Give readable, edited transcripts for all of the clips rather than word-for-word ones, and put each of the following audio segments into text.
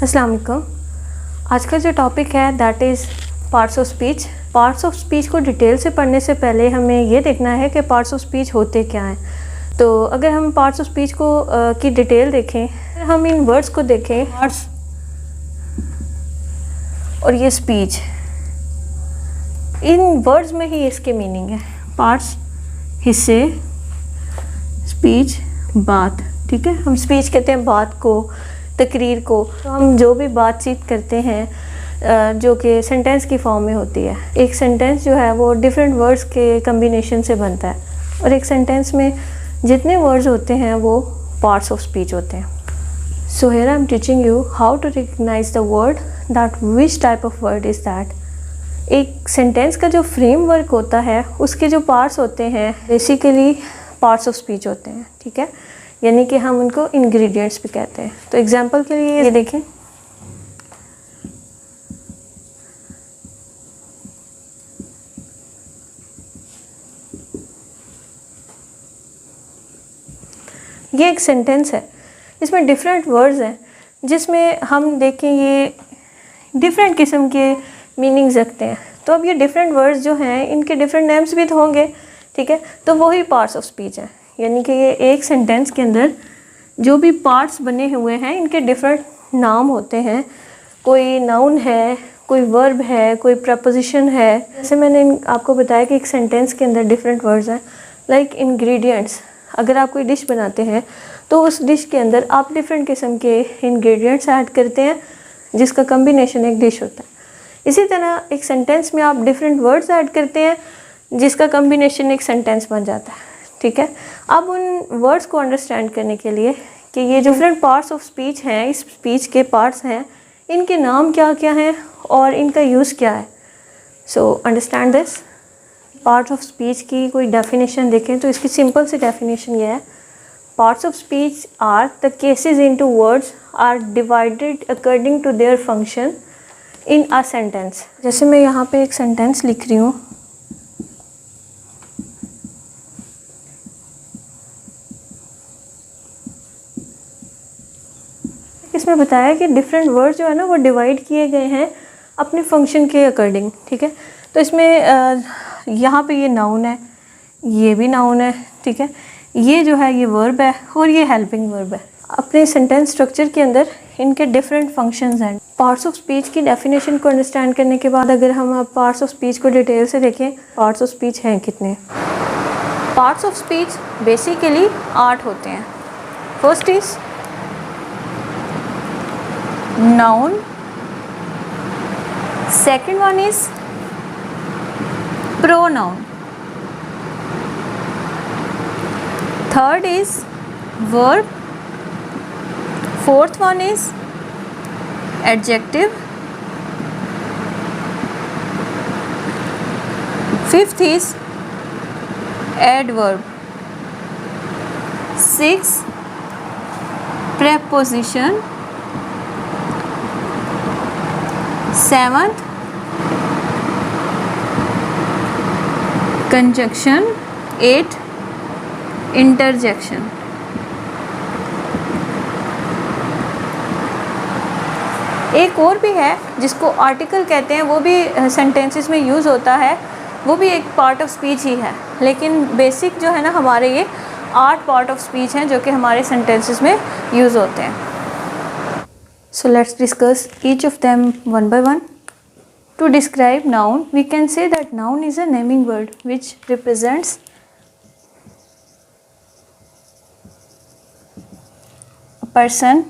अस्सलाम वालेकुम। आज का जो टॉपिक है that is parts of speech. Parts of speech को डिटेल से पढ़ने से पहले हमें ये देखना है कि पार्ट्स ऑफ स्पीच होते क्या हैं। तो अगर हम पार्ट्स ऑफ स्पीच को की डिटेल देखें, हम इन वर्ड्स को देखें, पार्ट्स और ये स्पीच, इन वर्ड्स में ही इसके मीनिंग है। पार्ट्स हिस्से, स्पीच बात, ठीक है। हम स्पीच कहते हैं बात को, तकरीर को। तो हम जो भी बातचीत करते हैं जो कि सेंटेंस की फॉर्म में होती है। एक सेंटेंस जो है वो डिफरेंट वर्ड्स के कम्बिनेशन से बनता है और एक सेंटेंस में जितने वर्ड्स होते हैं वो पार्ट्स ऑफ स्पीच होते हैं। So here I am teaching you how to recognise the word that which type of word is that. एक सेंटेंस का जो फ्रेमवर्क होता है उसके जो पार्ट्स होते हैं बेसिकली पार्ट्स ऑफ स्पीच होते हैं, ठीक है। यानी कि हम उनको इंग्रेडिएंट्स भी कहते हैं। तो एग्जांपल के लिए ये देखें, ये एक सेंटेंस है, इसमें डिफरेंट वर्ड्स हैं जिसमें हम देखें ये डिफरेंट किस्म के मीनिंग्स रखते हैं। तो अब ये डिफरेंट वर्ड्स जो हैं इनके डिफरेंट नेम्स भी तो होंगे, ठीक है। तो वही पार्ट्स ऑफ स्पीच हैं। यानी कि ये एक सेंटेंस के अंदर जो भी पार्ट्स बने हुए हैं इनके डिफरेंट नाम होते हैं। कोई नाउन है, कोई वर्ब है, कोई प्रपोजिशन है। जैसे मैंने आपको बताया कि एक सेंटेंस के अंदर डिफरेंट वर्ड्स हैं। लाइक इंग्रेडिएंट्स, अगर आप कोई डिश बनाते हैं तो उस डिश के अंदर आप डिफरेंट किस्म के इंग्रेडिएंट्स ऐड करते हैं जिसका कम्बिनेशन एक डिश होता है। इसी तरह एक सेंटेंस में आप डिफरेंट वर्ड्स ऐड करते हैं जिसका कम्बिनेशन एक सेंटेंस बन जाता है, ठीक है। अब उन वर्ड्स को अंडरस्टैंड करने के लिए कि ये जो डिफरेंट पार्ट्स ऑफ स्पीच हैं, इस स्पीच के पार्ट्स हैं, इनके नाम क्या क्या हैं और इनका यूज़ क्या है। So understand this. Parts of speech की कोई डेफिनेशन देखें तो इसकी सिंपल सी डेफिनेशन ये है, parts of speech are the cases into words are divided according to their function in a sentence. जैसे मैं यहाँ पे एक सेंटेंस लिख रही हूँ, इसमें बताया कि डिफरेंट वर्ड्स जो है ना वो डिवाइड किए गए हैं अपने फंक्शन के अकॉर्डिंग, ठीक है। तो इसमें यहाँ पे ये नाउन है, ये भी नाउन है, ठीक है। ये जो है ये वर्ब है और ये हेल्पिंग वर्ब है। अपने सेंटेंस स्ट्रक्चर के अंदर इनके डिफरेंट फंक्शंस हैं। पार्ट्स ऑफ स्पीच की डेफिनेशन को अंडरस्टैंड करने के बाद अगर हम पार्ट्स ऑफ स्पीच को डिटेल से देखें, पार्ट्स ऑफ स्पीच हैं कितने। पार्ट्स ऑफ स्पीच बेसिकली 8 होते हैं। First is noun, second one is pronoun, third is verb, fourth one is adjective, fifth is adverb, sixth preposition, seventh conjunction, 8 interjection. एक और भी है जिसको आर्टिकल कहते हैं, वो भी सेंटेंसेस में यूज़ होता है, वो भी एक पार्ट ऑफ स्पीच ही है। लेकिन बेसिक जो है ना हमारे ये 8 पार्ट ऑफ स्पीच हैं जो कि हमारे सेंटेंसेस में यूज़ होते हैं। So let's discuss each of them one by one. To describe noun, we can say that noun is a naming word which represents a person,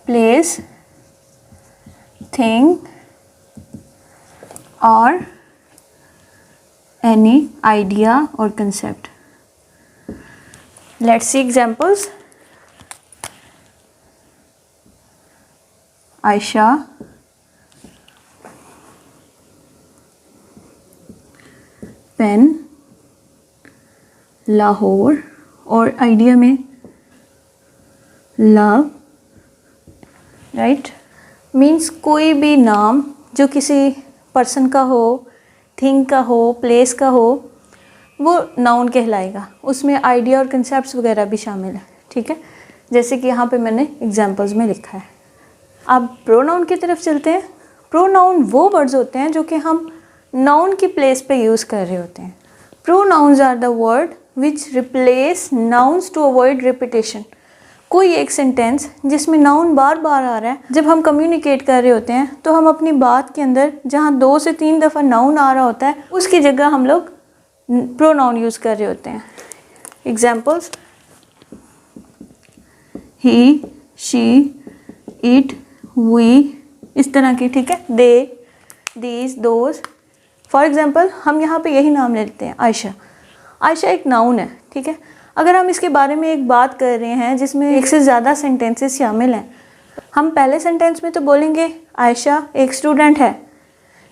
place, thing or any idea or concept. Let's see examples. Ayesha, pen, Lahore और idea में love, right. Means कोई भी नाम जो किसी person का हो, thing का हो, प्लेस का हो, वो नाउन कहलाएगा। उसमें आइडिया और कंसेप्ट्स वगैरह भी शामिल है, ठीक है। जैसे कि यहाँ पे मैंने एग्जांपल्स में लिखा है। अब प्रोनाउन की तरफ चलते हैं। प्रोनाउन वो वर्ड्स होते हैं जो कि हम नाउन की प्लेस पे यूज़ कर रहे होते हैं। Pronouns are the word which replace nouns to avoid repetition. कोई एक सेंटेंस जिसमें नाउन बार बार आ रहा है, जब हम कम्युनिकेट कर रहे होते हैं तो हम अपनी बात के अंदर जहाँ 2 से 3 दफ़ा नाउन आ रहा होता है उसकी जगह हम लोग प्रोनाउन यूज़ कर रहे होते हैं। Examples: he, she, it, we, इस तरह की, ठीक है। They, these, those. For example हम यहाँ पे यही नाम लेते हैं, आयशा। आयशा एक नाउन है, ठीक है। अगर हम इसके बारे में एक बात कर रहे हैं जिसमें एक से ज़्यादा सेंटेंसेस शामिल हैं, हम पहले सेंटेंस में तो बोलेंगे आयशा एक स्टूडेंट है।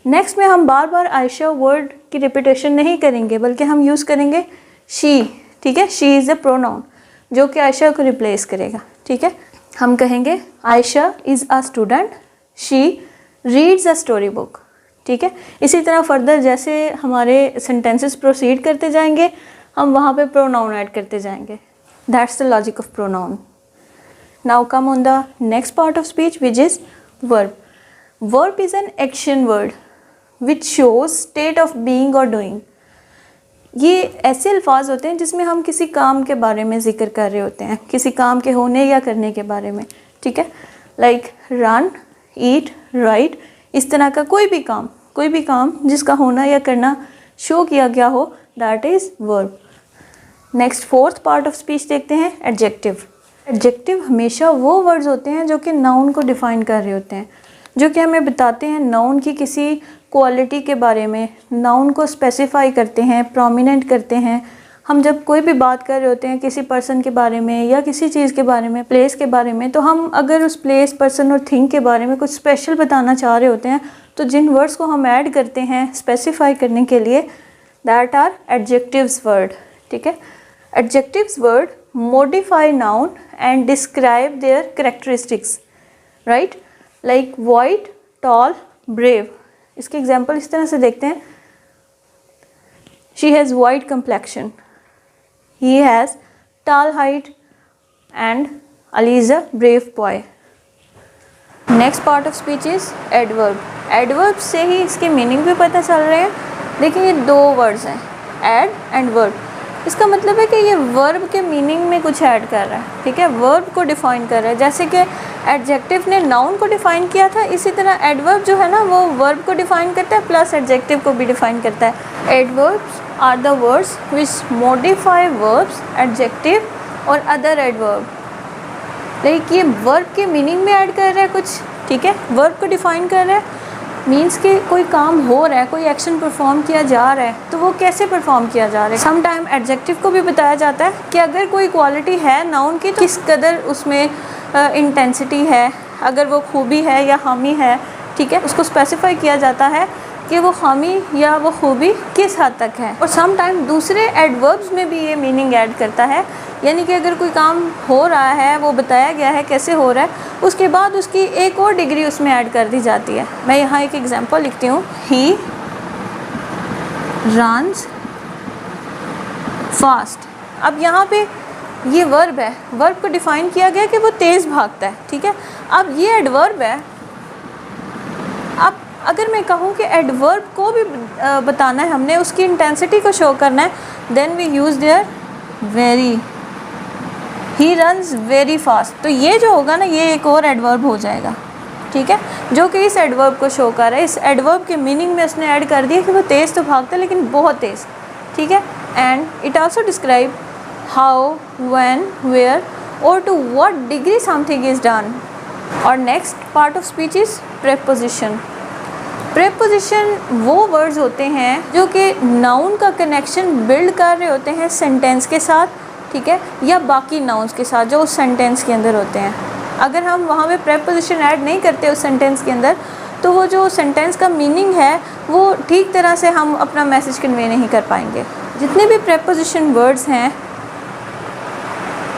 नेक्स्ट में हम बार बार आयशा वर्ड की रिपीटेशन नहीं करेंगे, बल्कि हम यूज़ करेंगे शी, ठीक है। शी इज़ अ प्रोनाउन जो कि आयशा को रिप्लेस करेगा, ठीक है। हम कहेंगे Ayesha is a student, she reads a story book, ठीक है। इसी तरह फर्दर जैसे हमारे सेंटेंसेस प्रोसीड करते जाएंगे हम वहाँ पे प्रोनाउन ऐड करते जाएंगे। That's the logic of pronoun. Now come on the next part of speech which is verb. Verb is an action word which shows state of being और डूइंग। ये ऐसे अल्फाज होते हैं जिसमें हम किसी काम के बारे में जिक्र कर रहे होते हैं, किसी काम के होने या करने के बारे में, ठीक है। लाइक रन, ईट, राइट, इस तरह का कोई भी काम जिसका होना या करना शो किया गया हो, that is verb. Next fourth part of speech देखते हैं, एडजेक्टिव। एडजेक्टिव हमेशा वो वर्ड्स होते हैं जो कि नाउन को डिफ़ाइन कर रहे होते हैं, जो कि हमें बताते हैं नाउन की किसी क्वालिटी के बारे में, नाउन को स्पेसिफाई करते हैं, प्रोमिनेंट करते हैं। हम जब कोई भी बात कर रहे होते हैं किसी पर्सन के बारे में या किसी चीज़ के बारे में, प्लेस के बारे में, तो हम अगर उस प्लेस, पर्सन और थिंग के बारे में कुछ स्पेशल बताना चाह रहे होते हैं तो जिन वर्ड्स को हम ऐड करते हैं स्पेसिफाई करने के लिए, दैट आर एडजेक्टिव्स वर्ड, ठीक है। Adjectives word modify noun and describe their characteristics, right? Like white, tall, brave. इसके एग्जाम्पल इस तरह से देखते हैं, she has white complexion, he has tall height and Ali is a brave boy. Next part of speech is adverb. Adverb से ही इसके meaning भी पता चल रहे हैं। देखिए ये 2 वर्ड्स हैं, add and verb। इसका मतलब है कि ये वर्ब के मीनिंग में कुछ ऐड कर रहा है, ठीक है, वर्ब को डिफ़ाइन कर रहा है। जैसे कि एडजेक्टिव ने नाउन को डिफ़ाइन किया था, इसी तरह एडवर्ब जो है ना वो वर्ब को डिफ़ाइन करता है प्लस एडजेक्टिव को भी डिफ़ाइन करता है। Adverbs are the words which modify verbs, adjective और अदर एडवर्ब। लाइक ये वर्ब के मीनिंग में ऐड कर रहा है कुछ, ठीक है, वर्ब को डिफ़ाइन कर रहा है। मीन्स कि कोई काम हो रहा है, कोई एक्शन परफॉर्म किया जा रहा है, तो वो कैसे परफॉर्म किया जा रहा है। सम टाइम एडजेक्टिव को भी बताया जाता है कि अगर कोई क्वालिटी है नाउन की तो किस कदर उसमें इंटेंसिटी है, अगर वो खूबी है या खामी है, ठीक है, उसको स्पेसिफाई किया जाता है कि वो खामी या वो खूबी किस हद तक है। और सम टाइम दूसरे एडवर्ब्स में भी ये मीनिंग ऐड करता है, यानी कि अगर कोई काम हो रहा है, वो बताया गया है कैसे हो रहा है, उसके बाद उसकी एक और डिग्री उसमें ऐड कर दी जाती है। मैं यहाँ एक एग्जांपल लिखती हूँ, ही रन्स फास्ट। अब यहाँ पे ये वर्ब है, वर्ब को डिफ़ाइन किया गया कि वो तेज़ भागता है, ठीक है। अब ये एडवर्ब है। अब अगर मैं कहूँ कि एडवर्ब को भी बताना है हमने, उसकी इंटेंसिटी को शो करना है, then we use there very. He runs very fast, तो ये जो होगा ना ये एक और एडवर्ब हो जाएगा, ठीक है, जो कि इस एडवर्ब को शो कर रहा है। इस एडवर्ब के मीनिंग में उसने ऐड कर दिया कि वो तेज़ तो भागता है लेकिन बहुत तेज़, ठीक है। And it also describe how, when, where और to what degree something is done. और next part of speech is preposition. Preposition वो वर्ड्स होते हैं जो कि नाउन का कनेक्शन बिल्ड कर रहे होते हैं सेंटेंस के साथ, ठीक है, या बाकी नाउन्स के साथ जो उस सेंटेंस के अंदर होते हैं। अगर हम वहाँ पे प्रेपोजिशन ऐड नहीं करते उस सेंटेंस के अंदर, तो वो जो सेंटेंस का मीनिंग है वो ठीक तरह से हम अपना मैसेज कन्वे नहीं कर पाएंगे। जितने भी प्रेपोजिशन वर्ड्स हैं,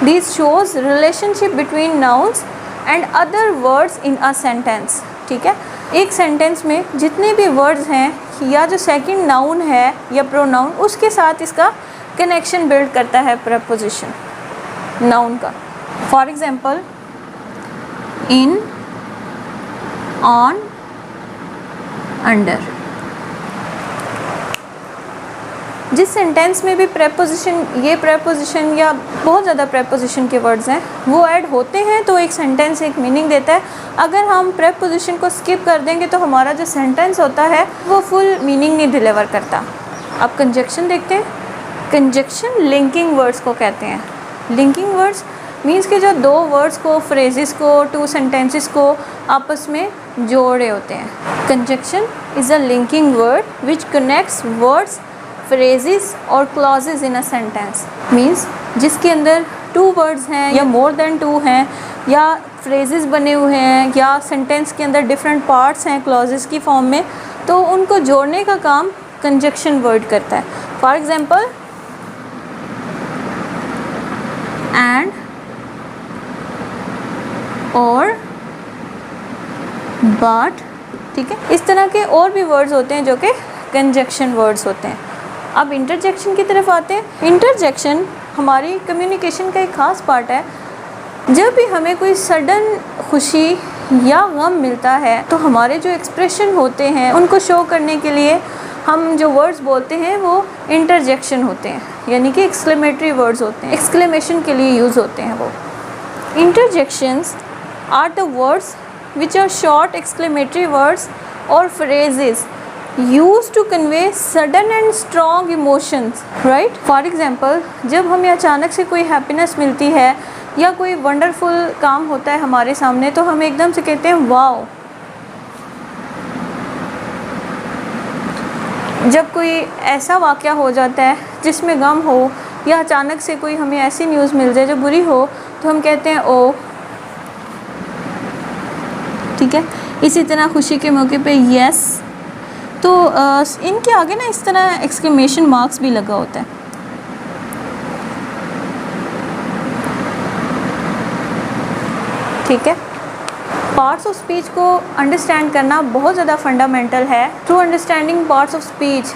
this shows relationship between nouns and other words in a sentence, ठीक है। एक सेंटेंस में जितने भी वर्ड्स हैं या जो सेकंड नाउन है या प्रोनाउन, उसके साथ इसका कनेक्शन बिल्ड करता है प्रेपोजिशन नाउन का। For example, in on, under. जिस सेंटेंस में भी प्रेपोजिशन, ये प्रेपोजिशन या बहुत ज़्यादा प्रेपोजिशन के वर्ड्स हैं वो ऐड होते हैं तो एक सेंटेंस एक मीनिंग देता है। अगर हम प्रेपोजिशन को स्किप कर देंगे तो हमारा जो सेंटेंस होता है वो फुल मीनिंग नहीं डिलीवर करता। अब कंजक्शन देखते हैं। कंजक्शन लिंकिंग वर्ड्स को कहते हैं। लिंकिंग वर्ड्स मीन्स कि जो दो वर्ड्स को, फ्रेजेस को, टू सेंटेंसेस को आपस में जोड़ रहे होते हैं। Conjunction is a linking word which connects words, phrases और clauses in a sentence. Means जिसके अंदर टू वर्ड्स हैं या मोर देन टू हैं या फ्रेजेस बने हुए हैं या सेंटेंस के अंदर डिफरेंट पार्ट्स हैं क्लॉजेस की फॉर्म में, तो उनको जोड़ने का काम कंजक्शन वर्ड करता है। फॉर एग्जांपल एंड, और, बट, ठीक है। इस तरह के और भी वर्ड्स होते हैं जो कि कंजक्शन वर्ड्स होते हैं। अब इंटरजेक्शन की तरफ आते हैं। इंटरजेक्शन हमारी कम्युनिकेशन का एक ख़ास पार्ट है। जब भी हमें कोई सडन खुशी या गम मिलता है तो हमारे जो एक्सप्रेशन होते हैं उनको शो करने के लिए हम जो वर्ड्स बोलते हैं वो इंटरजेक्शन होते हैं, यानी कि एक्सक्लेमेटरी वर्ड्स होते हैं, एक्सक्लेमेशन के लिए यूज़ होते हैं वो। Interjections are the words which are short exclamatory words और phrases used to convey sudden and strong emotions, right? For example, जब हमें अचानक से कोई हैप्पीनेस मिलती है या कोई वंडरफुल काम होता है हमारे सामने तो हम एकदम से कहते हैं वाओ। जब कोई ऐसा वाक़या हो जाता है जिसमें गम हो या अचानक से कोई हमें ऐसी न्यूज़ मिल जाए जो बुरी हो तो हम कहते हैं ओ, ठीक है। इसी तरह खुशी के मौके पे यस। तो इनके आगे ना इस तरह एक्सक्लेमेशन मार्क्स भी लगा होता है। ठीक है। पार्ट्स ऑफ स्पीच को अंडरस्टैंड करना बहुत ज़्यादा फंडामेंटल है। Through understanding parts of speech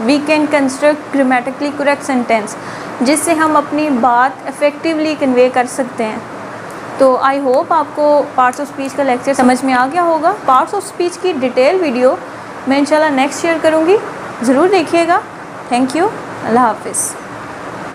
we can construct grammatically correct sentence, जिससे हम अपनी बात इफ़ेक्टिवली कन्वे कर सकते हैं। तो आई होप आपको पार्ट्स ऑफ स्पीच का लेक्चर समझ में आ गया होगा। पार्ट्स ऑफ स्पीच की डिटेल वीडियो मैं इंशाल्लाह नेक्स्ट शेयर करूँगी, ज़रूर देखिएगा। Thank you. अल्लाह हाफिज़।